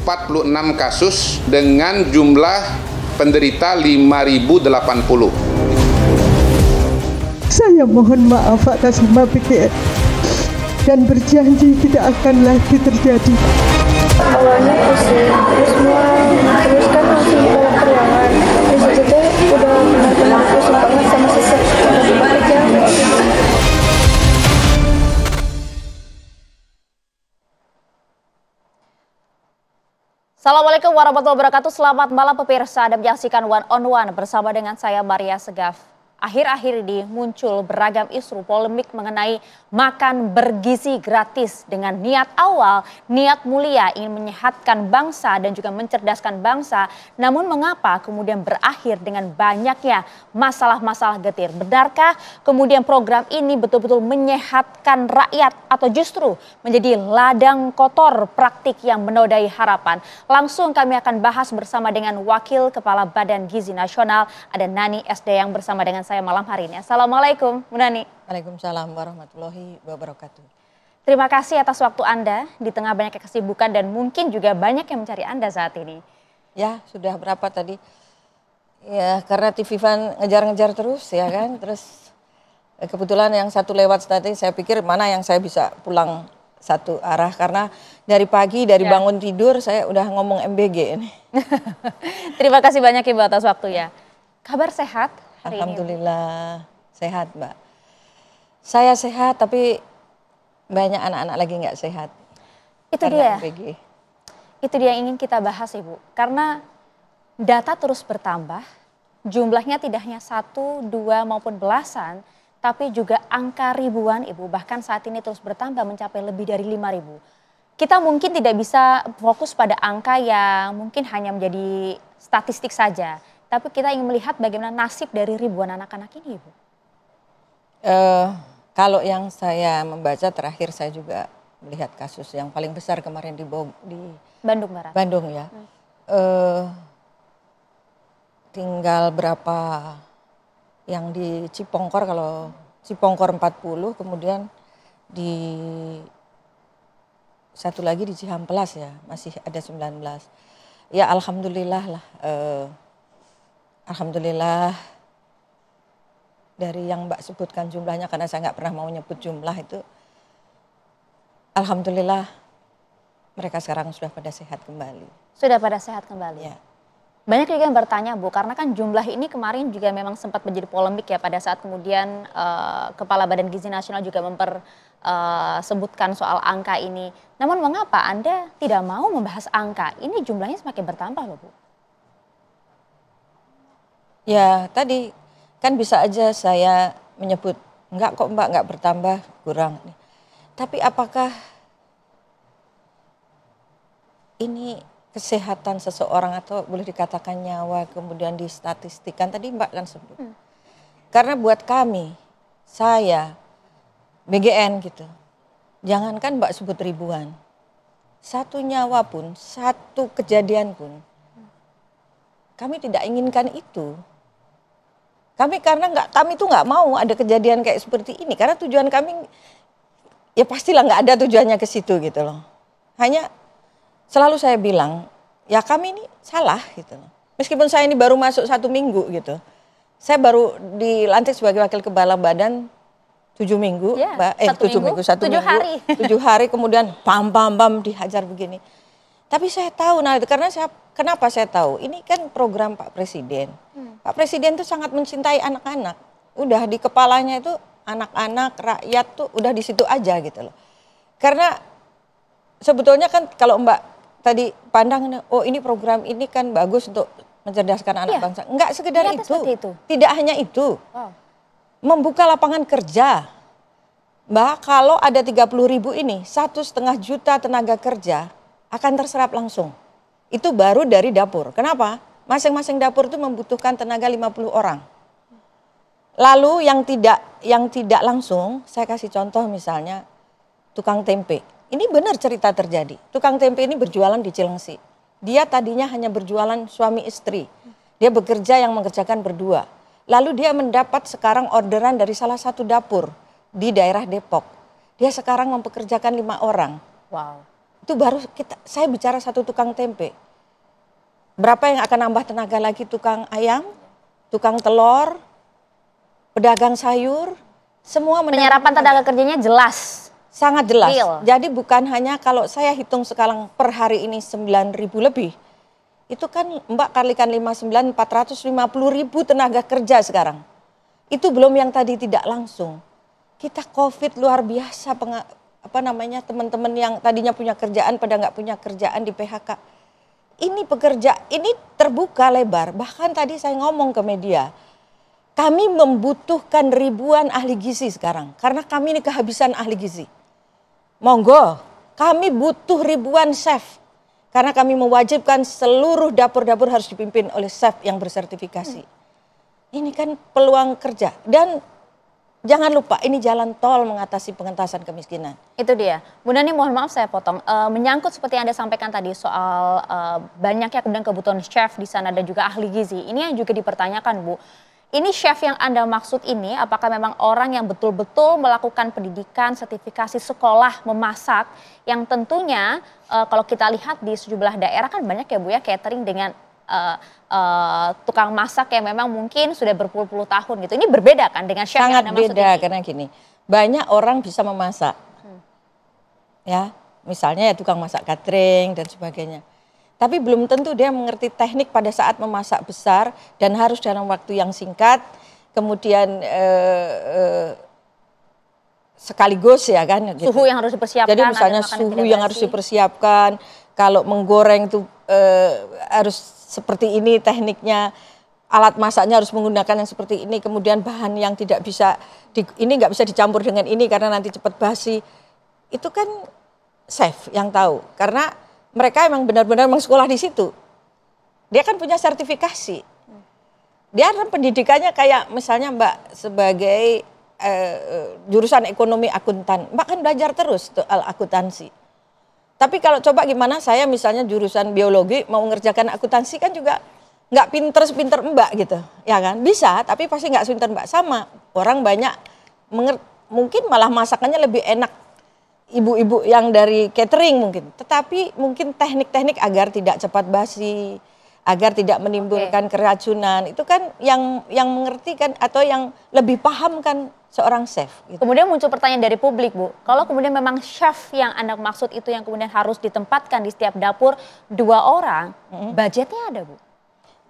46 kasus dengan jumlah penderita 5.080. Saya mohon maaf atas nama PGN dan berjanji tidak akan lagi terjadi. Awalnya pusing, terus kan langsung dibawa ke ruangan. Di situ tuh udah benar-benar pusing banget sama sesek. Assalamualaikum warahmatullahi wabarakatuh. Selamat malam pemirsa. Anda menyaksikan One on One bersama dengan saya Maria Segaf. Akhir-akhir ini muncul beragam isu polemik mengenai makan bergizi gratis dengan niat awal, niat mulia ingin menyehatkan bangsa dan juga mencerdaskan bangsa. Namun mengapa kemudian berakhir dengan banyaknya masalah-masalah getir? Benarkah kemudian program ini betul-betul menyehatkan rakyat atau justru menjadi ladang kotor praktik yang menodai harapan? Langsung kami akan bahas bersama dengan Wakil Kepala Badan Gizi Nasional, ada Nani SD yang bersama dengan saya malam hari ini. Assalamualaikum, Bu Nani. Waalaikumsalam warahmatullahi wabarakatuh. Terima kasih atas waktu Anda di tengah banyaknya kesibukan dan mungkin juga banyak yang mencari Anda saat ini. Ya, sudah berapa tadi? Ya, karena TV Fan ngejar-ngejar terus ya kan. Terus kebetulan yang satu lewat tadi, saya pikir mana yang saya bisa pulang satu arah. Karena dari pagi, dari bangun tidur saya udah ngomong MBG ini. Terima kasih banyak Ibu atas waktunya. Kabar sehat? Alhamdulillah sehat, Mbak. Saya sehat tapi banyak anak-anak lagi nggak sehat. Itu dia. Itu dia yang ingin kita bahas Ibu. Karena data terus bertambah, jumlahnya tidak hanya 1, 2 maupun belasan, tapi juga angka ribuan Ibu. Bahkan saat ini terus bertambah mencapai lebih dari 5.000. Kita mungkin tidak bisa fokus pada angka yang mungkin hanya menjadi statistik saja. Tapi kita ingin melihat bagaimana nasib dari ribuan anak-anak ini, Ibu. Kalau yang saya membaca terakhir, saya juga melihat kasus yang paling besar kemarin di Bandung Barat. Bandung ya. Tinggal berapa yang di Cipongkor, kalau Cipongkor 40, kemudian di satu lagi di Cihampelas ya, masih ada 19. Ya alhamdulillah lah. Alhamdulillah dari yang Mbak sebutkan jumlahnya, karena saya nggak pernah mau nyebut jumlah itu. Alhamdulillah mereka sekarang sudah pada sehat kembali. Sudah pada sehat kembali? Ya. Banyak juga yang bertanya Bu, karena kan jumlah ini kemarin juga memang sempat menjadi polemik ya pada saat kemudian Kepala Badan Gizi Nasional juga sebutkan soal angka ini. Namun mengapa Anda tidak mau membahas angka? Ini jumlahnya semakin bertambah loh Bu. Ya tadi kan bisa aja saya menyebut enggak kok Mbak, enggak bertambah, kurang. Tapi apakah ini kesehatan seseorang atau boleh dikatakan nyawa kemudian distatistikkan, tadi Mbak kan sebut. Karena buat kami, saya, BGN gitu, jangankan Mbak sebut ribuan, satu nyawa pun, satu kejadian pun, kami tidak inginkan itu. Kami tuh nggak mau ada kejadian kayak seperti ini, karena tujuan kami ya pastilah nggak ada tujuannya ke situ gitu loh. Hanya selalu saya bilang ya kami ini salah gitu loh. Meskipun saya ini baru masuk 1 minggu gitu, saya baru dilantik sebagai wakil kepala badan 7 minggu, ya, Mbak. 1 minggu, 1 minggu, hari. 7 hari kemudian pam dihajar begini. Tapi saya tahu, nah karena kenapa saya tahu? Ini kan program Pak Presiden. Pak Presiden itu sangat mencintai anak-anak. Udah di kepalanya itu anak-anak, rakyat tuh udah di situ aja gitu loh. Karena sebetulnya kan kalau Mbak tadi pandang, oh ini program ini kan bagus untuk mencerdaskan anak bangsa. Enggak sekedar itu. Tidak hanya itu. Wow. Membuka lapangan kerja. Mbak, kalau ada 30.000 ini, 1,5 juta tenaga kerja akan terserap langsung. Itu baru dari dapur. Kenapa? Masing-masing dapur itu membutuhkan tenaga 50 orang. Lalu yang tidak langsung, saya kasih contoh misalnya tukang tempe. Ini benar cerita terjadi. Tukang tempe ini berjualan di Cilengsi. Dia tadinya hanya berjualan suami istri. Dia bekerja yang mengerjakan berdua. Lalu dia mendapat sekarang orderan dari salah satu dapur di daerah Depok. Dia sekarang mempekerjakan 5 orang. Wow. Itu baru saya bicara satu tukang tempe. Berapa yang akan nambah tenaga lagi tukang ayam, tukang telur, pedagang sayur, semua Penyerapan tenaga kerjanya jelas. Sangat jelas. Real. Jadi bukan hanya kalau saya hitung sekarang per hari ini 9.000 lebih. Itu kan Mbak kalikan 59, 450.000 tenaga kerja sekarang. Itu belum yang tadi tidak langsung. Kita COVID luar biasa, teman-teman yang tadinya punya kerjaan pada nggak punya kerjaan di PHK. Ini ini terbuka lebar. Bahkan tadi saya ngomong ke media, kami membutuhkan ribuan ahli gizi sekarang. Karena kami ini kehabisan ahli gizi. Monggo, kami butuh ribuan chef. Karena kami mewajibkan seluruh dapur-dapur harus dipimpin oleh chef yang bersertifikasi. Ini kan peluang kerja. Dan jangan lupa ini jalan tol mengatasi pengentasan kemiskinan. Itu dia. Bu Nani, mohon maaf saya potong. Menyangkut seperti yang Anda sampaikan tadi soal banyaknya kemudian kebutuhan chef di sana dan juga ahli gizi. Ini yang juga dipertanyakan, Bu. Ini chef yang Anda maksud ini apakah memang orang yang betul-betul melakukan pendidikan, sertifikasi sekolah memasak yang tentunya kalau kita lihat di sejumlah daerah kan banyak ya Bu ya catering dengan tukang masak yang memang mungkin sudah berpuluh-puluh tahun gitu. Ini berbeda kan dengan chef sangat yang Anda maksud beda ini? Karena gini, banyak orang bisa memasak. Ya, misalnya ya tukang masak catering dan sebagainya. Tapi belum tentu dia mengerti teknik pada saat memasak besar dan harus dalam waktu yang singkat. Kemudian sekaligus ya kan. Gitu. Suhu yang harus dipersiapkan. Jadi misalnya suhu yang harus dipersiapkan. Kalau menggoreng itu harus seperti ini tekniknya, alat masaknya harus menggunakan yang seperti ini, kemudian bahan yang tidak bisa, ini nggak bisa dicampur dengan ini karena nanti cepat basi. Itu kan chef yang tahu, karena mereka emang benar-benar sekolah di situ. Dia kan punya sertifikasi. Dia kan pendidikannya kayak misalnya Mbak sebagai jurusan ekonomi akuntan, Mbak kan belajar terus soal akuntansi. Tapi kalau coba gimana saya misalnya jurusan biologi mau mengerjakan akuntansi kan juga nggak pinter Mbak gitu, ya kan? Bisa, tapi pasti nggak pinter Mbak. Sama, orang banyak mungkin malah masakannya lebih enak ibu-ibu yang dari catering mungkin. Tetapi mungkin teknik-teknik agar tidak cepat basi, agar tidak menimbulkan keracunan, itu kan yang mengerti kan atau yang lebih paham kan seorang chef. Gitu. Kemudian muncul pertanyaan dari publik, Bu. Kalau kemudian memang chef yang Anda maksud itu yang kemudian harus ditempatkan di setiap dapur 2 orang, budgetnya ada, Bu?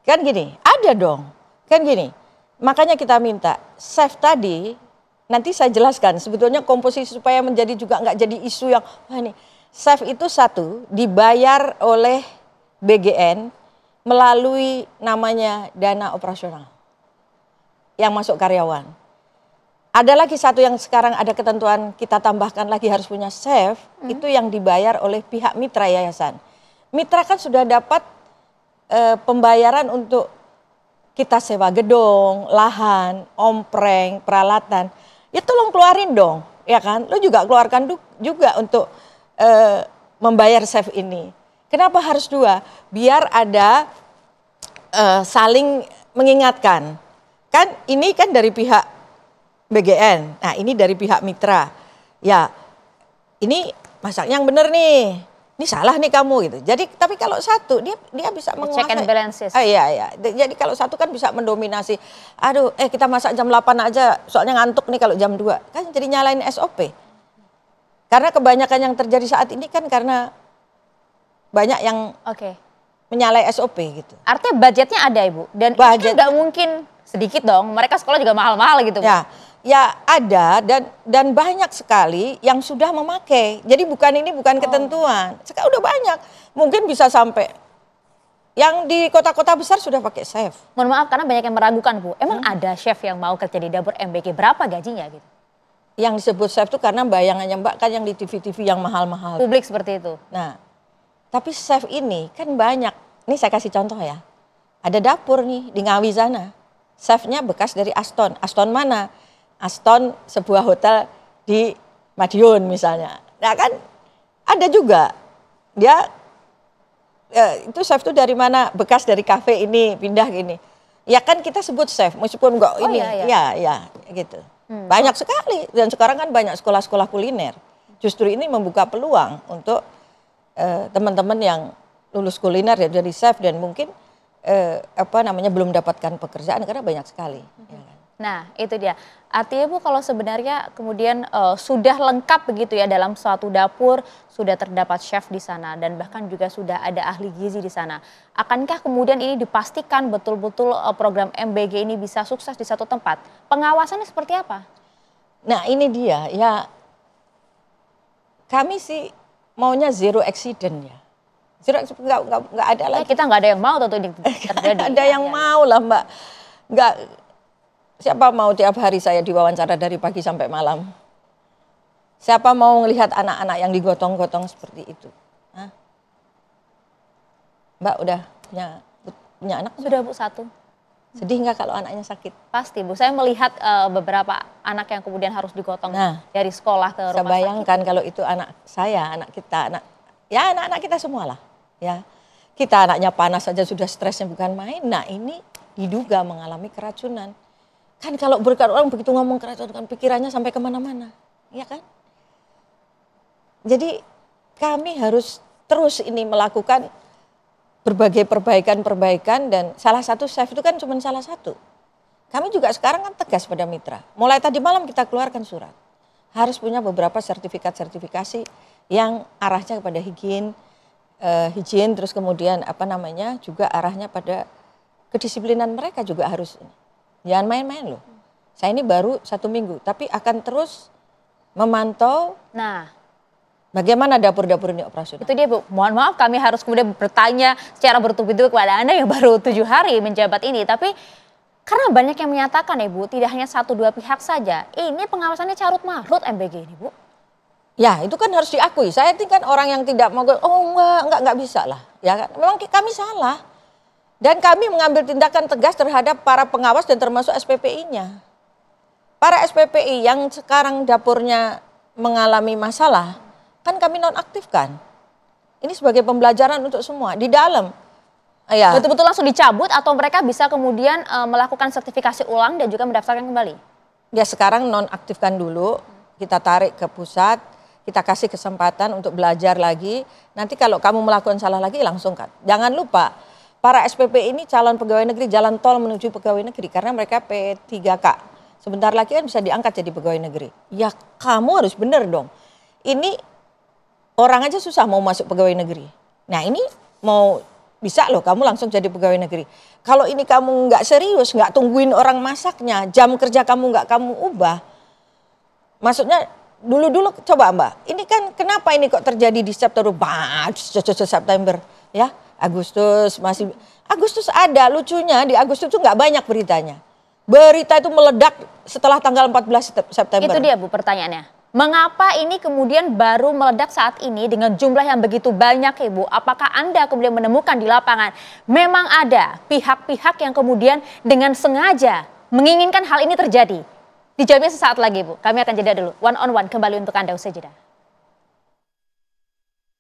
Kan gini, ada dong. Kan gini, makanya kita minta chef tadi, nanti saya jelaskan sebetulnya komposisi supaya menjadi juga nggak jadi isu yang, wah ini, chef itu satu, dibayar oleh BGN melalui namanya dana operasional yang masuk karyawan. Ada lagi satu yang sekarang ada ketentuan kita tambahkan lagi harus punya chef, itu yang dibayar oleh pihak mitra yayasan. Mitra kan sudah dapat pembayaran untuk kita sewa gedung, lahan, ompreng, peralatan. Ya tolong keluarin dong, ya kan? Lo juga keluarkan juga untuk membayar chef ini. Kenapa harus 2? Biar ada saling mengingatkan. Kan ini kan dari pihak BGN, nah ini dari pihak mitra. Ya, ini masaknya yang benar nih. Ini salah nih kamu gitu. Jadi tapi kalau satu dia bisa menguasai. Check and balances. Iya. Jadi kalau satu kan bisa mendominasi. Aduh, kita masak jam 8 aja, soalnya ngantuk nih kalau jam 2. Kan jadi nyalain SOP. Karena kebanyakan yang terjadi saat ini kan karena banyak yang menyalahi SOP gitu. Artinya budgetnya ada, Ibu. Dan budget nggak mungkin sedikit dong. Mereka sekolah juga mahal-mahal gitu. Ya ada dan banyak sekali yang sudah memakai. Jadi bukan ketentuan. Sekarang udah banyak. Mungkin bisa sampai yang di kota-kota besar sudah pakai chef. Mohon maaf karena banyak yang meragukan, Bu. Emang ada chef yang mau kerja di dapur MBK, berapa gajinya gitu? Yang disebut chef itu karena bayangannya Mbak kan yang di TV-TV yang mahal-mahal. Publik seperti itu. Nah, tapi chef ini kan banyak. Ini saya kasih contoh ya. Ada dapur nih di Ngawi sana. Chefnya bekas dari Aston. Aston mana? Aston sebuah hotel di Madiun misalnya. Nah kan ada juga dia itu chef itu dari mana? Bekas dari kafe ini pindah gini. Ya kan kita sebut chef meskipun enggak ini. Ya gitu. Banyak sekali dan sekarang kan banyak sekolah-sekolah kuliner. Justru ini membuka peluang untuk teman-teman yang lulus kuliner ya dari chef dan mungkin belum mendapatkan pekerjaan karena banyak sekali. Ya kan? Nah itu dia, artinya Bu kalau sebenarnya kemudian sudah lengkap begitu ya dalam suatu dapur, sudah terdapat chef di sana dan bahkan juga sudah ada ahli gizi di sana. Akankah kemudian ini dipastikan betul-betul program MBG ini bisa sukses di satu tempat? Pengawasannya seperti apa? Nah ini dia ya, kami sih maunya zero accident ya. Nggak ada lagi. Ya, kita nggak ada yang mau tentu ini terjadi. Ada yang mau lah Mbak. Nggak, siapa mau tiap hari saya diwawancara dari pagi sampai malam? Siapa mau melihat anak-anak yang digotong-gotong seperti itu? Hah? Mbak udah punya anak? Sudah Bu, 1. Sedih nggak kalau anaknya sakit? Pasti Bu, saya melihat beberapa anak yang kemudian harus digotong dari sekolah ke rumah sakit. Saya bayangkan kalau itu anak saya, anak kita, anak-anak kita semua lah. Ya, kita anaknya panas saja sudah stresnya bukan main. Nah ini diduga mengalami keracunan. Kan kalau orang begitu ngomong keracunan, kan pikirannya sampai kemana-mana, ya kan? Jadi kami harus terus ini melakukan berbagai perbaikan dan salah satu chef itu kan cuma salah satu. Kami juga sekarang kan tegas pada mitra. Mulai tadi malam kita keluarkan surat. Harus punya beberapa sertifikasi yang arahnya kepada higien, terus kemudian juga arahnya pada kedisiplinan mereka juga harus. Jangan main-main loh. Saya ini baru 1 minggu, tapi akan terus memantau. Nah, bagaimana dapur-dapur ini operasional. Itu dia Bu, mohon maaf kami harus kemudian bertanya secara bertubi-tubi kepada Anda yang baru 7 hari menjabat ini. Tapi karena banyak yang menyatakan ya Bu, tidak hanya 1-2 pihak saja. Ini pengawasannya carut marut MBG ini Bu. Ya itu kan harus diakui. Saya ini kan orang yang tidak mau, enggak bisa lah. Ya kan? Memang kami salah. Dan kami mengambil tindakan tegas terhadap para pengawas dan termasuk SPPI-nya. Para SPPI yang sekarang dapurnya mengalami masalah, kan kami nonaktifkan. Ini sebagai pembelajaran untuk semua. Di dalam. Ya. Betul-betul langsung dicabut atau mereka bisa kemudian melakukan sertifikasi ulang dan juga mendaftarkan kembali? Ya sekarang nonaktifkan dulu, kita tarik ke pusat. Kita kasih kesempatan untuk belajar lagi. Nanti kalau kamu melakukan salah lagi langsung kan. Jangan lupa para SPP ini calon pegawai negeri jalan tol menuju pegawai negeri. Karena mereka P3K. Sebentar lagi kan bisa diangkat jadi pegawai negeri. Ya kamu harus benar dong. Ini orang aja susah mau masuk pegawai negeri. Nah ini mau bisa loh kamu langsung jadi pegawai negeri. Kalau ini kamu nggak serius, nggak tungguin orang masaknya, jam kerja kamu nggak kamu ubah. Maksudnya dulu coba Mbak, ini kan kenapa ini kok terjadi di September ya, Agustus ada lucunya di Agustus itu nggak banyak beritanya. Berita itu meledak setelah tanggal 14 September. Itu dia Bu pertanyaannya. Mengapa ini kemudian baru meledak saat ini dengan jumlah yang begitu banyak Ibu? Apakah Anda kemudian menemukan di lapangan memang ada pihak-pihak yang kemudian dengan sengaja menginginkan hal ini terjadi? Dijawabnya sesaat lagi Bu, kami akan jeda dulu. One on one kembali untuk Anda usai jeda.